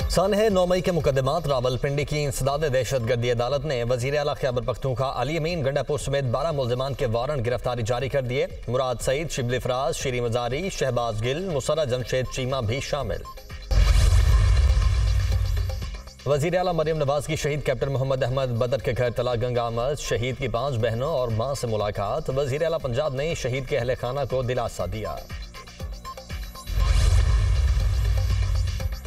सानह 9 मई के मुकदमात रावलपिंडी की इंसदाद दहशतगर्दी अदालत ने वज़ीर आला खैबर पख्तूनख्वा अली अमीन गंडापुर समेत 12 मुल्ज़िमान के वारंट गिरफ्तारी जारी कर दिए। मुराद सईद, शिबली फराज, शीरी मजारी, शहबाज गिल, मुसर्रा जमशेद चीमा भी शामिल। वज़ीर आला मरियम नवाज की शहीद कैप्टन मोहम्मद अहमद बदर के घर तला गंगा आमद, शहीद की 5 बहनों और मां से मुलाकात। वज़ीर आला पंजाब ने शहीद के अहले खाना को दिलासा दिया।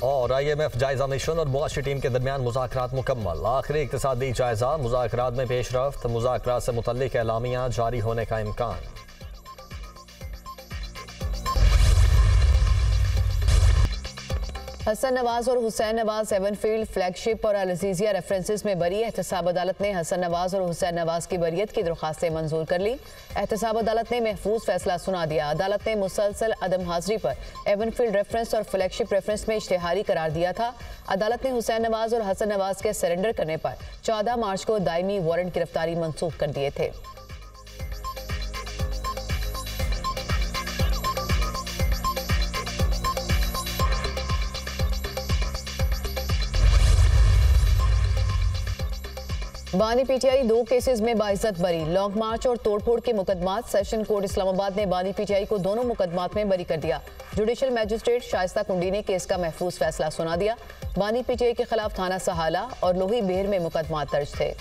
और IMF जायजा मिशन और मुआशी टीम के दरमियान मुज़ाकरात मुकम्मल। आखिरी इक़्तिसादी जायजा, मुज़ाकरात में पेशरफ्त, मुज़ाकरात से मुतल्लिक़ एलामिया जारी होने का इम्कान। हसन नवाज और हुसैन नवाज एवनफील्ड फ्लैगशिप और अल-अज़ीज़िया रेफरेंसेस में बरी। एहतसाब अदालत ने हसन नवाज और हुसैन नवाज की बरियत की दरख्वास्तें मंजूर कर ली। एहतसाब अदालत ने महफूज फैसला सुना दिया। अदालत ने मुसलसल अदम हाजिरी पर एवनफील्ड रेफरेंस और फ्लैगशिप रेफरेंस में इश्तिहारी करार दिया था। अदालत ने हुसैन नवाज और हसन नवाज के सरेंडर करने पर 14 मार्च को दायमी वारंट गिरफ्तारी मनसूख कर दिए थे। बानी PTI 2 केसेस में बाइज्जत बरी। लॉन्ग मार्च और तोड़फोड़ के मुकदमात। सेशन कोर्ट इस्लामाबाद ने बानी PTI को दोनों मुकदमात में बरी कर दिया। जुडिशल मैजिस्ट्रेट शाइस्ता कुंडी ने केस का महफूज फैसला सुना दिया। बानी PTI के खिलाफ थाना सहाला और लोही बेहर में मुकदमात दर्ज थे।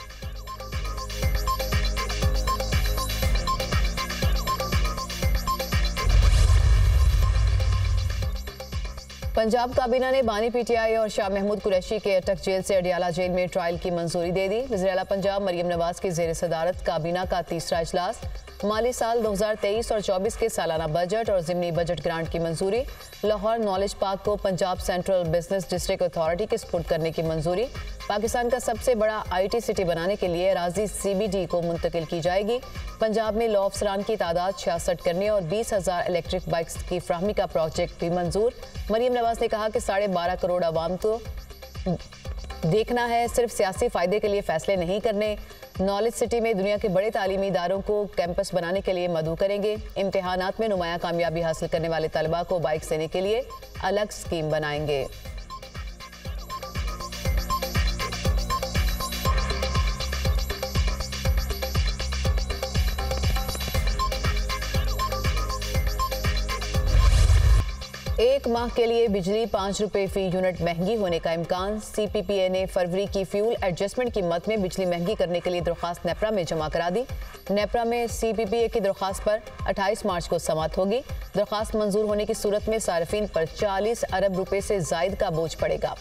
पंजाब काबीना ने बानी PTI और शाह महमूद कुरैशी के अटक जेल से अडियाला जेल में ट्रायल की मंजूरी दे दी। वज़ीर आला पंजाब मरियम नवाज की ज़ेर सदारत काबीना का तीसरा इजलास। माली साल 2023 और 24 के सालाना बजट और ज़िमनी बजट ग्रांट की मंजूरी। लाहौर नॉलेज पार्क को Punjab central business district authority के सुपुर्द करने की मंजूरी। पाकिस्तान का सबसे बड़ा IT सिटी बनाने के लिए अराजी CBD को मुंतकिल की जाएगी। पंजाब में लॉ अफसरान की तादाद 66 करने और 20,000 इलेक्ट्रिक बाइक्स की फ्राहमी का प्रोजेक्ट भी मंजूर। मरियम नवाज ने कहा कि 12.5 करोड़ आवाम को देखना है, सिर्फ सियासी फ़ायदे के लिए फैसले नहीं करने। नॉलेज सिटी में दुनिया के बड़े तालीमी इदारों को कैंपस बनाने के लिए मदऊ करेंगे। इम्तिहानात में नुमाया कामयाबी हासिल करने वाले तलबा को बाइक्स देने के लिए अलग स्कीम बनाएंगे। एक माह के लिए बिजली 5 रुपये फी यूनिट महंगी होने का इम्कान। CPPA ने फरवरी की फ्यूल एडजस्टमेंट कीमत में बिजली महंगी करने के लिए दरख्वास्त नेपरा में जमा करा दी। नेपरा में CPPA की दरख्वास्त पर 28 मार्च को समाअत होगी। दरख्वास्त मंजूर होने की सूरत में सार्फिन पर 40 अरब रुपए से जायद का बोझ पड़ेगा।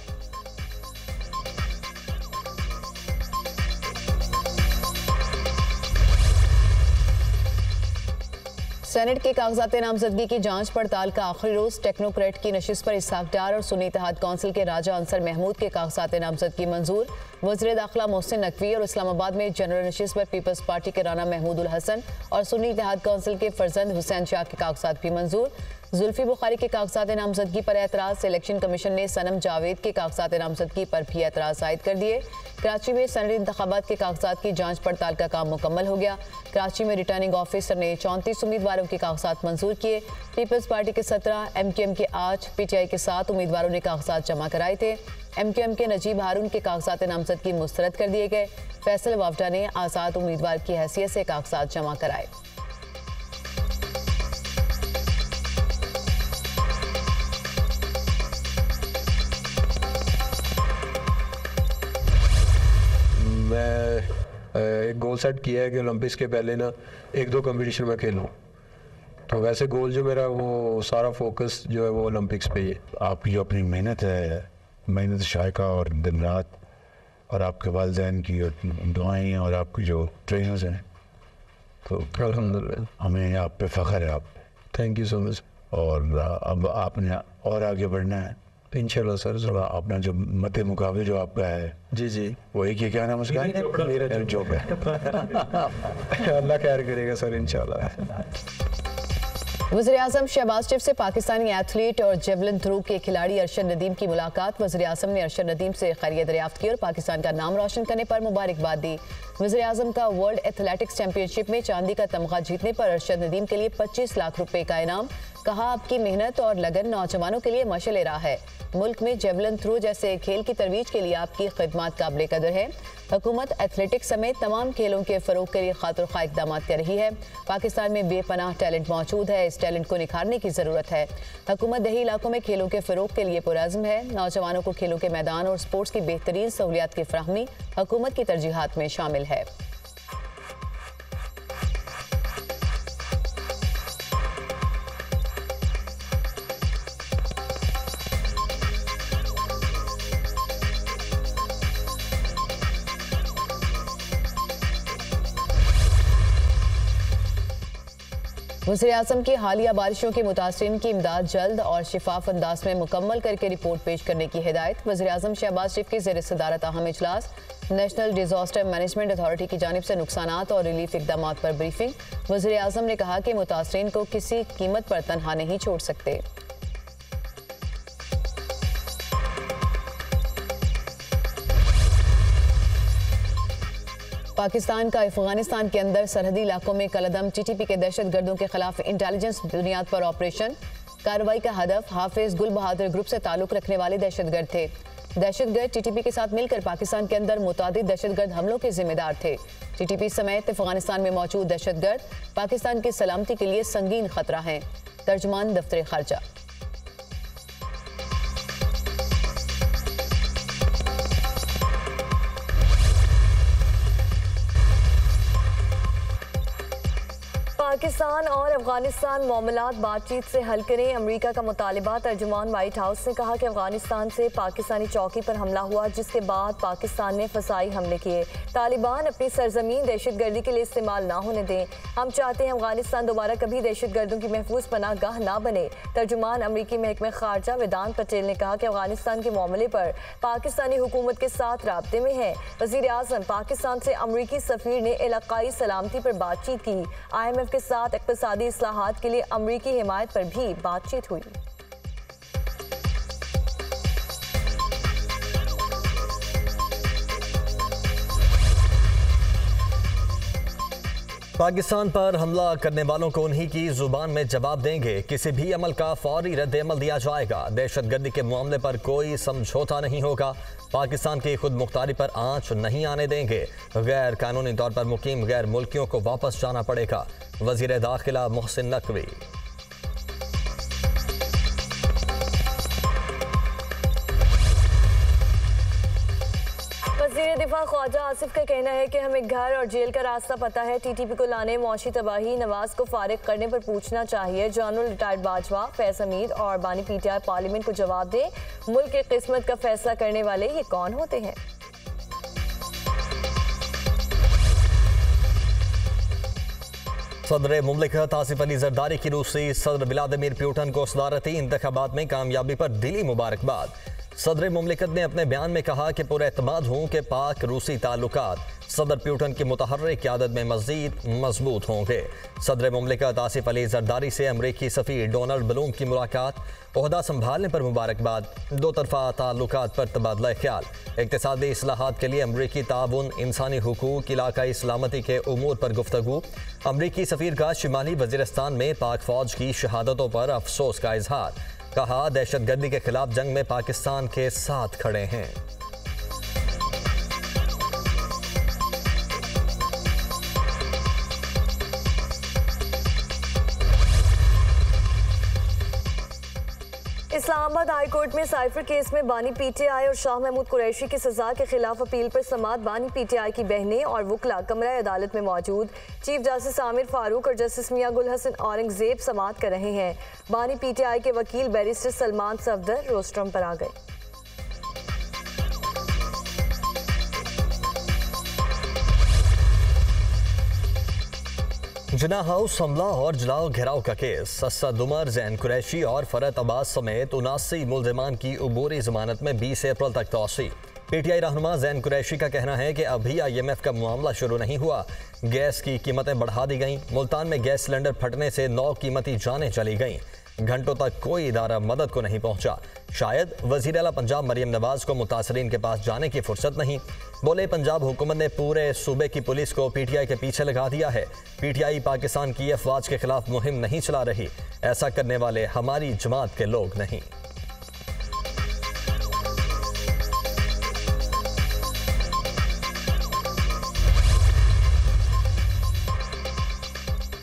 सेनेट के कागजात नामजदगी की जांच पड़ताल का आखिरी रोज। टेक्नोक्रेट की नशिस्त पर इसहाक डार और सुन्नी इत्तेहाद कौंसिल के राजा अंसर महमूद के कागजात नामजदगी मंजूर। वज़ीर दाखिला मोहसिन नकवी और इस्लामाबाद में जनरल नशिस्त पर पीपल्स पार्टी के राना महमूद उल हसन और सुन्नी इत्तेहाद कौंसिल के फरजंद हुसैन शाह के कागजात भी मंजूर। जुल्फी बुखारी के कागजात नामजदगी पर एतराज़। इलेक्शन कमीशन ने सनम जावेद के कागजात नामजदगी पर भी एतराज़ आयद कर दिए। कराची में सेनेट इंतखाबात के कागजात की जांच पड़ताल का काम मुकम्मल हो गया। कराची में रिटर्निंग ऑफिसर ने 34 उम्मीदवारों के कागजात मंजूर किए। पीपल्स पार्टी के 17, MQM के 8, PTI के 7 उम्मीदवारों ने कागजात जमा कराए थे। MQM के नजीब हारून के कागजात नामजदगी मुस्तरद कर दिए गए। फैसल वावडा ने आज़ाद उम्मीदवार की हैसियत से कागजात जमा कराए। मैं एक गोल सेट किया है कि ओलंपिक्स के पहले ना 1-2 कंपटीशन में खेलूं। तो वैसे गोल जो मेरा वो सारा फोकस जो है वो ओलंपिक्स पे ही है। आपकी जो अपनी मेहनत है, मेहनत शायका और दिन रात, और आपके वालिदैन की दुआएं हैं और आपकी जो ट्रेनर्स हैं, तो अल्हम्दुलिल्लाह हमें आप पे फ़ख्र है। आप थैंक यू सो मच। और अब आपने और आगे बढ़ना है इंशाल्लाह सर। थोड़ा अपना जो मते मुकाबले जो आपका है, जी वो एक ही क्या नाम उसका मेरा जॉब है। अल्लाह खैर करेगा सर इंशाल्लाह। वज़ीर-ए-आज़म शहबाज शरीफ से पाकिस्तानी एथलीट और जेवलिन थ्रो के खिलाड़ी अरशद नदीम की मुलाकात। वज़ीर-ए-आज़म ने अरशद नदीम से खैरियत दरियाफ्त की और पाकिस्तान का नाम रोशन करने पर मुबारकबाद दी। वज़ीर आज़म का वर्ल्ड एथलेटिक्स चैंपियनशिप में चांदी का तमगा जीतने पर अरशद नदीम के लिए 25 लाख रुपए का इनाम। कहा, आपकी मेहनत और लगन नौजवानों के लिए मशाल राह है। मुल्क में जेवलिन थ्रो जैसे खेल की तरवीज के लिए आपकी खिदमत काबिल कदर है। हुकूमत एथलेटिक्स समेत तमाम खेलों के फरोग के लिए खातिर खा इक़दाम कर रही है। पाकिस्तान में बेपनाह टैलेंट मौजूद है, इस टैलेंट को निखारने की ज़रूरत है। हुकूमत दही इलाकों में खेलों के फरोग के लिए पुरअज़्म है। नौजवानों को खेलों के मैदान और स्पोर्ट्स की बेहतरीन सहूलियात की फराहमी हुकूमत की तरजीहात में शामिल है। वज़ीर आज़म की हालिया बारिशों के मुतासरीन की इमदाद जल्द और शिफाफ अंदाज में मुकम्मल करके रिपोर्ट पेश करने की हिदायत। वज़ीर आज़म शहबाज शरीफ की ज़ेर सदारत अहम इजलास। नेशनल डिजास्टर मैनेजमेंट अथॉरिटी की जानिब से नुकसानात और रिलीफ इकदाम पर ब्रीफिंग। वज़ीर आज़म ने कहा कि मुतासरीन को किसी कीमत पर तनहा नहीं छोड़ सकते। पाकिस्तान का अफगानिस्तान के अंदर सरहदी इलाकों में कलदम टीटीपी के दहशतगर्दों के खिलाफ इंटेलिजेंस बुनियाद पर ऑपरेशन। कार्रवाई का हदफ हाफिज गुल बहादुर ग्रुप से ताल्लुक रखने वाले दहशतगर्द थे। दहशतगर्द टीटीपी के साथ मिलकर पाकिस्तान के अंदर मुतादिद दहशतगर्द हमलों के जिम्मेदार थे। टीटीपी समेत अफगानिस्तान में मौजूद दहशतगर्द पाकिस्तान की सलामती के लिए संगीन खतरा हैं। तर्जुमान दफ्तर खारजा। पाकिस्तान और अफगानिस्तान मामलात बातचीत से हल करें, अमेरिका का मुतालिबा। तर्जुमान व्हाइट हाउस ने कहा कि अफगानिस्तान से पाकिस्तानी चौकी पर हमला हुआ, जिसके बाद पाकिस्तान ने फसाई हमले किए। तालिबान अपनी सरजमीन दहशतगर्दी के लिए इस्तेमाल ना होने दें। हम चाहते हैं अफगानिस्तान दोबारा कभी दहशतगर्दों की महफूज पनाह गाह ना बने। तर्जुमान अमरीकी महकमे खारजा वेदांत पटेल ने कहा कि अफगानिस्तान के मामले पर पाकिस्तानी हुकूमत के साथ राब्ते में है। वज़ीर आज़म पाकिस्तान से अमरीकी सफ़ीर ने इलाकाई सलामती पर बातचीत की। IMF के साथ इक़्तिसादी इस्लाहात के लिए अमरीकी हिमायत पर भी बातचीत हुई। पाकिस्तान पर हमला करने वालों को उन्हीं की जुबान में जवाब देंगे। किसी भी अमल का फौरी रद्द-ए-अमल दिया जाएगा। दहशतगर्दी के मामले पर कोई समझौता नहीं होगा। पाकिस्तान की खुद मुख्तारी पर आंच नहीं आने देंगे। गैर कानूनी तौर पर मुकीम गैर मुल्कियों को वापस जाना पड़ेगा। वज़ीर दाखिला मोहसिन नकवी। वज़ीर दिफा ख्वाजा आसिफ का कहना है कि हमें घर और जेल का रास्ता पता है। टीटीपी को लाने मौशी तबाही, नवाज को फारिग करने पर पूछना चाहिए। जनरल रिटायर्ड बाजवा, फैज हमीद और बानी PTI पार्लियामेंट को जवाब दें। मुल्क की किस्मत का फैसला करने वाले ये कौन होते हैं? सदर मुमलिकत आसिफ अली जरदारी की रूसी सदर व्लादिमीर पुतिन को सदारती इंतखाबात में कामयाबी पर दिली मुबारकबाद। सदर मुमलिकत ने अपने बयान में कहा कि पुरएतमाद हूँ कि पाक रूसी ताल्लुकात सदर पुतिन की मुतहर्रिक क़यादत में मज़ीद मजबूत होंगे। सदर मुमलिकत आसिफ अली जरदारी से अमरीकी सफ़ीर डोनाल्ड ब्लूम की मुलाकात। ओहदा संभालने पर मुबारकबाद। दो तरफ़ा ताल्लुकात पर तबादला ख्याल। इक़्तिसादी इस्लाहात के लिए अमरीकी ताउन, इंसानी हुकूक, इलाकाई सलामती के उमूर पर गुफ्तगू। अमरीकी सफ़ीर का शिमाली वज़ीरिस्तान में पाक फ़ौज की शहादतों पर अफसोस का इजहार। कहा, दहशतगर्दी के खिलाफ जंग में पाकिस्तान के साथ खड़े हैं। इस्लामाबाद हाई कोर्ट में साइफर केस में बानी PTI और शाह महमूद कुरैशी की सजा के खिलाफ अपील पर समाअत। बानी PTI की बहनें और वकला कमरा अदालत में मौजूद। चीफ जस्टिस आमिर फारूक और जस्टिस मियां गुल हसन औरंगजेब समाअत कर रहे हैं। बानी PTI के वकील बैरिस्टर सलमान सफदर रोस्ट्रम पर आ गए। जिना हाउस हमला और जलाओ घेराव का केस। असद उमर, जैन कुरैशी और फरत अब्बास समेत 79 मुल्जिमान की अबूरी जमानत में 20 अप्रैल तक तौसी। PTI रहनुमा जैन कुरैशी का कहना है कि अभी IMF का मामला शुरू नहीं हुआ। गैस की कीमतें बढ़ा दी गईं। मुल्तान में गैस सिलेंडर फटने से 9 कीमती जानें चली गईं। घंटों तक कोई इदारा मदद को नहीं पहुंचा। शायद वज़ीर आला पंजाब मरियम नवाज को मुतासरीन के पास जाने की फुर्सत नहीं। बोले, पंजाब हुकूमत ने पूरे सूबे की पुलिस को पीटीआई के पीछे लगा दिया है। पीटीआई पाकिस्तान की अफवाज के खिलाफ मुहिम नहीं चला रही। ऐसा करने वाले हमारी जमात के लोग नहीं।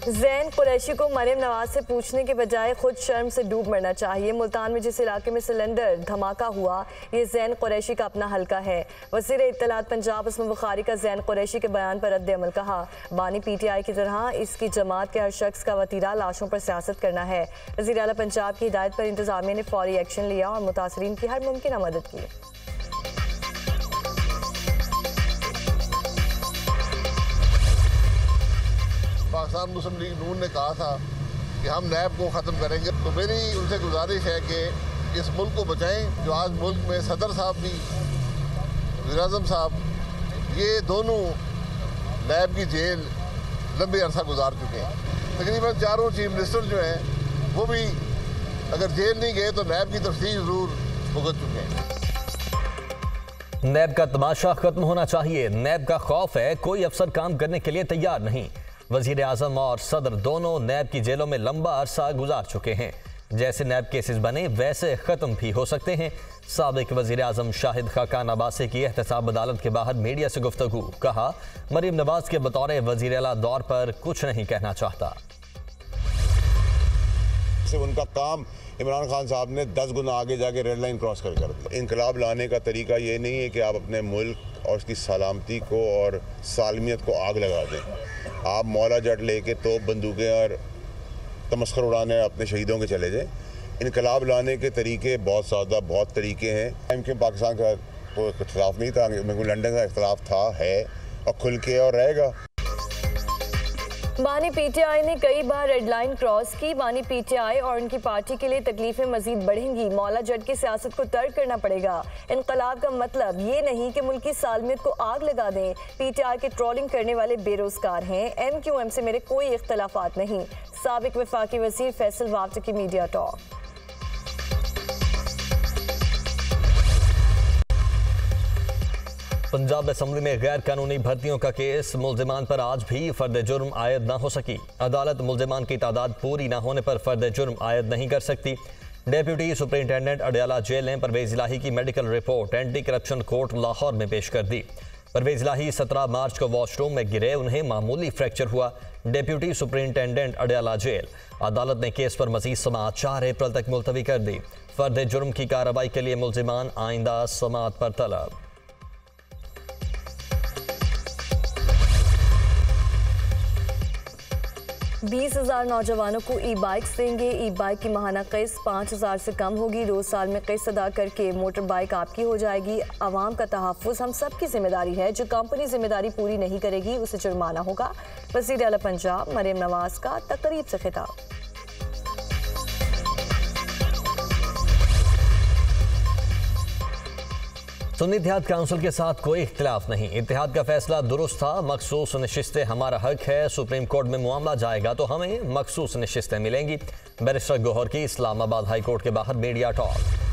ज़ैन कुरैशी को मरियम नवाज से पूछने के बजाय खुद शर्म से डूब मरना चाहिए। मुल्तान में जिस इलाके में सिलेंडर धमाका हुआ, ये ज़ैन कुरैशी का अपना हल्का है। वज़ीर इत्तलात पंजाब उस्मान बुखारी का ज़ैन कुरैशी के बयान पर रद्द अमल कहा। बानी पीटीआई की तरह इसकी जमात के हर शख्स का वतीरा लाशों पर सियासत करना है। वज़ीर आला पंजाब की हिदायत पर इंतजामिया ने फौरी एक्शन लिया और मुतासरीन की हर मुमकिन मदद की। पाकिस्तान मुस्लिम लीग नून ने कहा था कि हम नैब को ख़त्म करेंगे, तो मेरी उनसे गुजारिश है कि इस मुल्क को बचाएं। जो आज मुल्क में सदर साहब भी, वज़ीर-ए-आज़म साहब, ये दोनों नैब की जेल लंबे अरसा गुजार चुके हैं। तकरीबन चारों चीफ मिनिस्टर जो हैं वो भी अगर जेल नहीं गए तो नैब की तफ्तीश ज़रूर भुगत चुके हैं। नैब का तमाशा खत्म होना चाहिए। नैब का खौफ है, कोई अफसर काम करने के लिए तैयार नहीं। वज़ीर आज़म और सदर दोनों नैब की जेलों में लंबा अरसा गुजार चुके हैं। जैसे नैब केसेस बने वैसे ख़त्म भी हो सकते हैं। साबिक वज़ीर आज़म शाहिद खाकान अब्बासी की एहतसाब अदालत के बाहर मीडिया से गुफ्तगू। कहा, मरियम नवाज के बतौर वज़ीर आला दौर पर कुछ नहीं कहना चाहता। उनका काम इमरान खान साहब ने 10 गुना आगे जाके रेड लाइन क्रॉस कर दिया। इनकलाब लाने का तरीका ये नहीं है कि आप अपने मुल्क और उसकी सलामती को और सालमियत को आग लगा दें। आप मौला जट लेके तोप बंदूकें और तमस्खर उड़ाने अपने शहीदों के चले जाएं। इनकलाब लाने के तरीके बहुत तरीके हैं। इनके पाकिस्तान का कोई इख्तिलाफ नहीं था, लंदन का इख्तिलाफ था, है और खुल के और रहेगा। बानी पीटीआई ने कई बार रेड लाइन क्रॉस की। बानी पीटीआई और उनकी पार्टी के लिए तकलीफें मजीद बढ़ेंगी। मौला जट की सियासत को तर्क करना पड़ेगा। इनकलाब का मतलब ये नहीं कि मुल्क की सालमियत को आग लगा दें। पीटीआई के ट्रोलिंग करने वाले बेरोजगार हैं। MQM से मेरे कोई इख्तलाफात नहीं। साबिक वफाकी वज़ीर फैसल वाफ्ट की मीडिया टॉक। पंजाब असम्बली में गैर कानूनी भर्तियों का केस। मुल्जिमान पर आज भी फर्द जुर्म आयद न हो सकी। अदालत मुल्जिमान की तादाद पूरी न होने पर फर्द जुर्म आयद नहीं कर सकती। डेप्यूटी सुपरिंटेंडेंट अडयाला जेल ने परवेज इलाही की medical report anti corruption court Lahore में पेश कर दी। परवेज इलाही 17 मार्च को वॉशरूम में गिरे, उन्हें मामूली फ्रैक्चर हुआ। Deputy superintendent Adiala jail. अदालत ने केस पर मजीद समाअत 4 अप्रैल तक मुलतवी कर दी। फर्द जुर्म की कार्रवाई के लिए मुल्जिमान आइंदा समाअत पर तलब। 20,000 नौजवानों को ई बाइक्स देंगे। ई बाइक की माहाना किस्त 5,000 से कम होगी। 2 साल में किस्त अदा करके मोटर बाइक आपकी हो जाएगी। आवाम का तहफ़्फ़ुज़ हम सब की जिम्मेदारी है। जो कंपनी जिम्मेदारी पूरी नहीं करेगी उसे जुर्माना होगा। वज़ीर आला पंजाब मरियम नवाज का तकरीब से खिताब। सुन्नी इत्तेहाद काउंसिल के साथ कोई इख्तिलाफ नहीं। इत्तेहाद का फैसला दुरुस्त था। मखसूस नशिस्तें हमारा हक है। सुप्रीम कोर्ट में मामला जाएगा तो हमें मखसूस नशिस्तें मिलेंगी। बैरिस्टर गौहर की इस्लामाबाद हाई कोर्ट के बाहर media talk.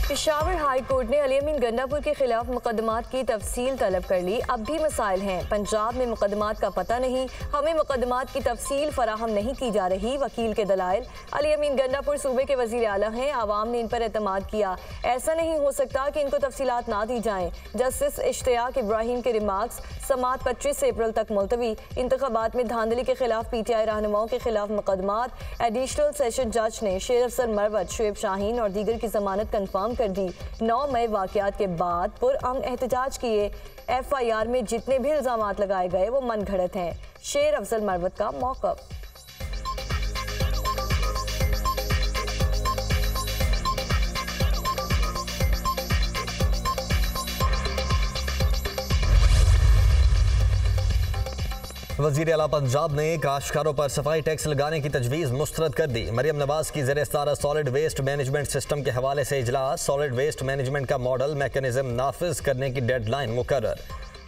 Peshawar high court ने अली अमीन गंडापुर के खिलाफ मुकदमात की तफसील तलब कर ली। अब भी मसाइल हैं। पंजाब में मुकदमात का पता नहीं, हमें मुकदमात की तफसील फराहम नहीं की जा रही। वकील के दलाइल। अली अमीन गंडापुर सूबे के वजीर आला हैं। आवाम ने इन पर एतमाद किया। ऐसा नहीं हो सकता कि इनको तफसीलात ना दी जाएं। जस्टिस इश्तियाक इब्राहिम के रिमार्क्स। समाअत 25 अप्रैल तक मुलतवी। इंतखाबात में धांधली के खिलाफ पीटीआई रहनुमाओं के खिलाफ मुकदमात। एडिशनल सेशन जज ने शेर अफसर मरवत, शुएब शाहीन और दीगर की जमानत कन्फर्म कर दी। 9 मई वाकयात के बाद पुरअमन एहतजाज किए। FIR में जितने भी इल्जामात लगाए गए वो मनगढ़ंत हैं। शेर अफजल मरवत का मौक़िफ़। वज़ीर आला पंजाब ने काश्तकारों पर सफाई टैक्स लगाने की तजवीज़ मुस्तरद कर दी। मरियम नवाज की ज़ेर-ए-सदारत सॉलिड वेस्ट मैनेजमेंट सिस्टम के हवाले से इजलास। सॉलिड वेस्ट मैनेजमेंट का मॉडल मैकेनिज्म नाफिज करने की डेडलाइन मुकर्रर।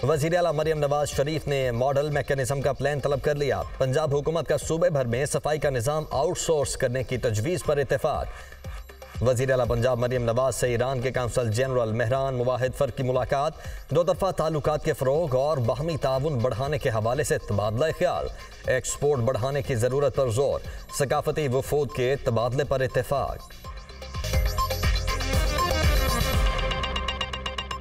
वज़ीर आला मरियम नवाज शरीफ ने मॉडल मैकेनिज्म का प्लान तलब कर लिया। पंजाब हुकूमत का सूबे भर में सफाई का निज़ाम आउटसोर्स करने की तजवीज़ पर इत्तेफाक। वज़ीर आला पंजाब मरियम नवाज से ईरान के काउंसल जनरल मेहरान मुवाहिद फ़र्क की मुलाकात। दो तरफ़ा ताल्लुकात के फ़रोग और बाहमी ताउन बढ़ाने के हवाले से तबादला ख्याल। एक्सपोर्ट बढ़ाने की ज़रूरत पर जोर। सकाफती वफूद के तबादले पर इत्तेफाक।